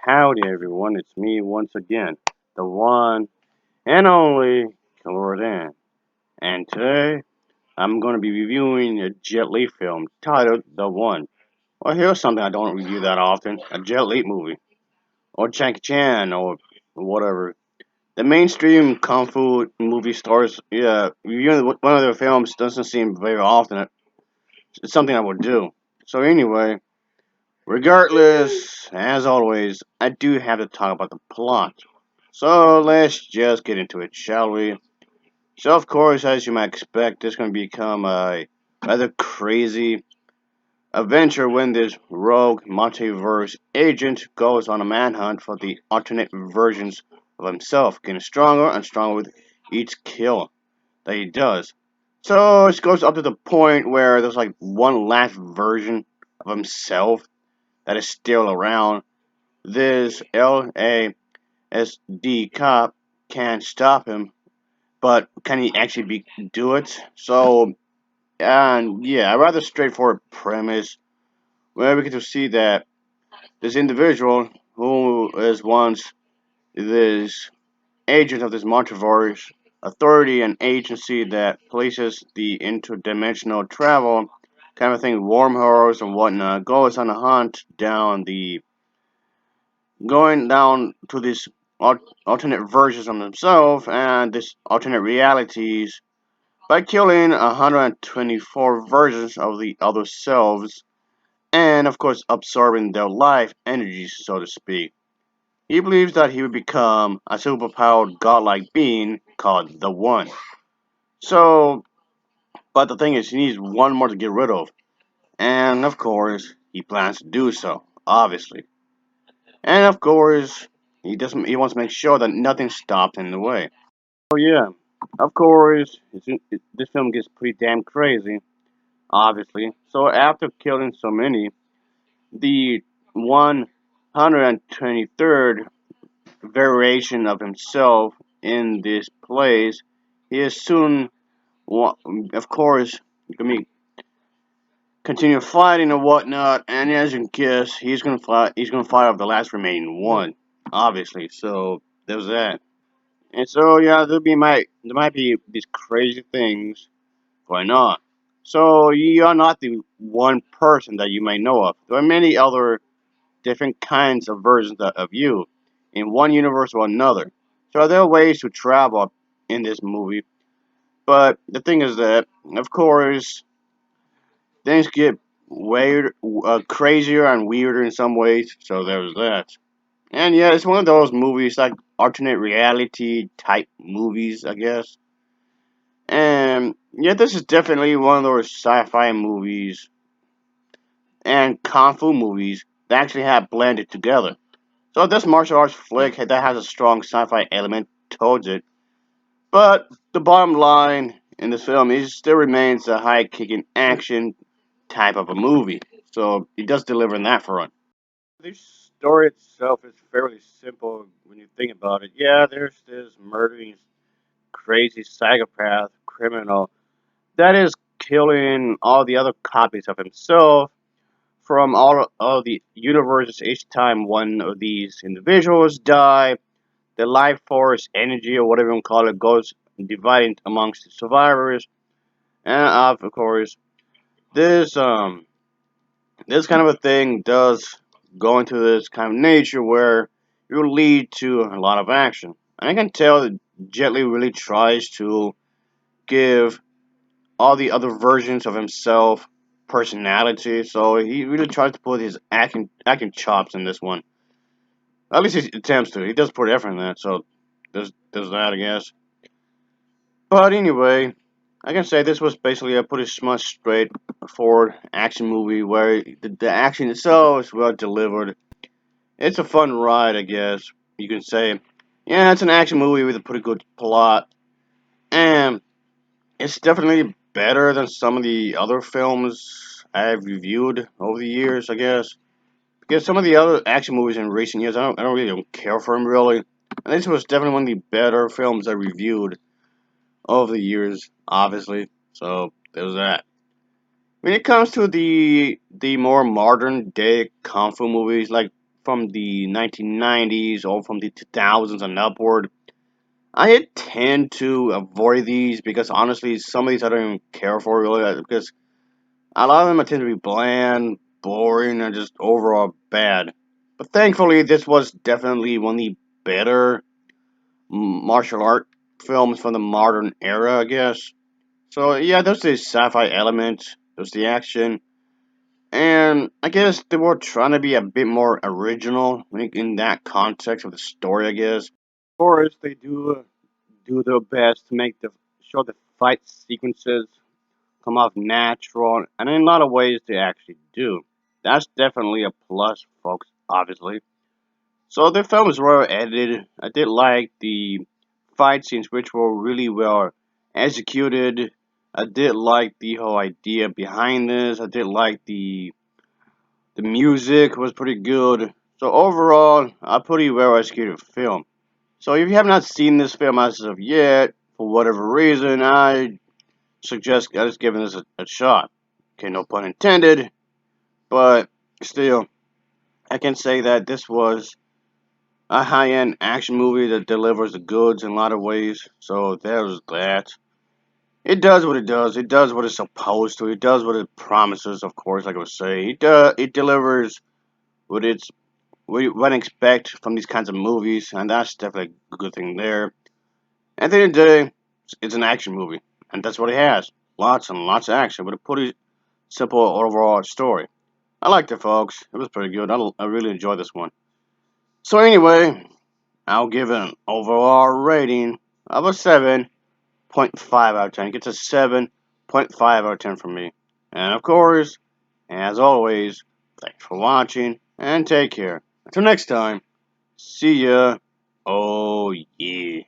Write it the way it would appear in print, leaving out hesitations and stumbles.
Howdy everyone, it's me once again, the one and only Coloradan. And today, I'm going to be reviewing a Jet Li film titled The One. Well, here's something I don't review that often, a Jet Li movie. Or Jackie Chan, or whatever. The mainstream Kung Fu movie stars, reviewing one of their films doesn't seem very often. It's something I would do. So anyway, regardless, as always, I do have to talk about the plot. So let's just get into it, shall we? So of course, as you might expect, this is going to become a rather crazy adventure when this rogue multiverse agent goes on a manhunt for the alternate versions of himself, getting stronger and stronger with each kill that he does. So it goes up to the point where there's like one last version of himself that is still around. This LASD cop can't stop him, but can he actually do it? So, and yeah, a rather straightforward premise where we get to see that this individual who is once this agent of this multiverse authority and agency that places the interdimensional travel kind of thing, wormholes and whatnot, goes on a hunt down the going down to these alternate versions of themselves and this alternate realities by killing 124 versions of the other selves and, of course, absorbing their life energies, so to speak. He believes that he would become a superpowered godlike being called the One. So, but the thing is, he needs one more to get rid of. And, of course, he plans to do so, obviously. And, of course, he wants to make sure that nothing stops in the way. Oh, yeah. Of course, this film gets pretty damn crazy, obviously. So after killing so many, the 123rd variation of himself in this place, he is soon, of course, gonna be continue fighting or whatnot. And as you can guess, he's gonna fight. He's gonna fight off the last remaining one, obviously. So there's that. And so yeah, there might be these crazy things going on. So you are not the one person that you may know of. There are many other different kinds of versions of you in one universe or another. So there are ways to travel in this movie. But the thing is that, of course, things get weird, crazier and weirder in some ways. So there's that. And yeah, it's one of those movies like alternate reality type movies, I guess. And yeah, this is definitely one of those sci-fi movies and kung fu movies that actually have blended together. So this martial arts flick that has a strong sci-fi element towards it, but the bottom line in this film is still remains a high-kicking action type of a movie. So it does deliver in that front. The story itself is fairly simple when you think about it. Yeah, there's this murdering, crazy psychopath criminal that is killing all the other copies of himself from all the universes each time one of these individuals die. The life force, energy, or whatever you want to call it, goes dividing amongst the survivors. And of course, this this kind of a thing does go into this kind of nature where it will lead to a lot of action. And I can tell that Jet Li really tries to give all the other versions of himself personality. So he really tries to put his acting chops in this one. At least he attempts to. He does put effort in that. So there's that, I guess. But anyway, I can say this was basically a pretty much straightforward action movie where the action itself is well delivered. It's a fun ride, I guess you can say. Yeah, it's an action movie with a pretty good plot, and it's definitely better than some of the other films I've reviewed over the years, I guess. Because some of the other action movies in recent years, I don't really don't care for them really. And this was definitely one of the better films I reviewed over the years, obviously. So there's that. When it comes to the more modern day kung fu movies, like from the 1990s or from the 2000s and upward, I tend to avoid these because honestly, some of these I don't even care for really because a lot of them I tend to be bland, boring, and just overall bad. But thankfully, this was definitely one of the better martial art films from the modern era, I guess. So yeah, there's the sci-fi element, there's the action, and I guess they were trying to be a bit more original in that context of the story. I guess. Of course, they do their best to make the show the fight sequences come off natural, and in a lot of ways they actually do. That's definitely a plus, folks. Obviously. So the film is well edited. I did like the fight scenes, which were really well executed. I did like the whole idea behind this. I did like the music was pretty good. So overall, a pretty well executed film. So if you have not seen this film as of yet, for whatever reason, I suggest just giving this a shot. Okay, no pun intended, but still, I can say that this was a high-end action movie that delivers the goods in a lot of ways. So there's that. It does what it does. It does what it's supposed to. It does what it promises. Of course, like I was saying, it delivers what it's what you what I expect from these kinds of movies, and that's definitely a good thing there. At the end of the day, it's an action movie, and that's what it has. Lots and lots of action, but a pretty simple overall story. I liked it, folks. It was pretty good. I really enjoyed this one. So anyway, I'll give it an overall rating of a 7.5 out of 10. It gets a 7.5 out of 10 from me. And of course, as always, thanks for watching and take care. Until next time, see ya. Oh yeah.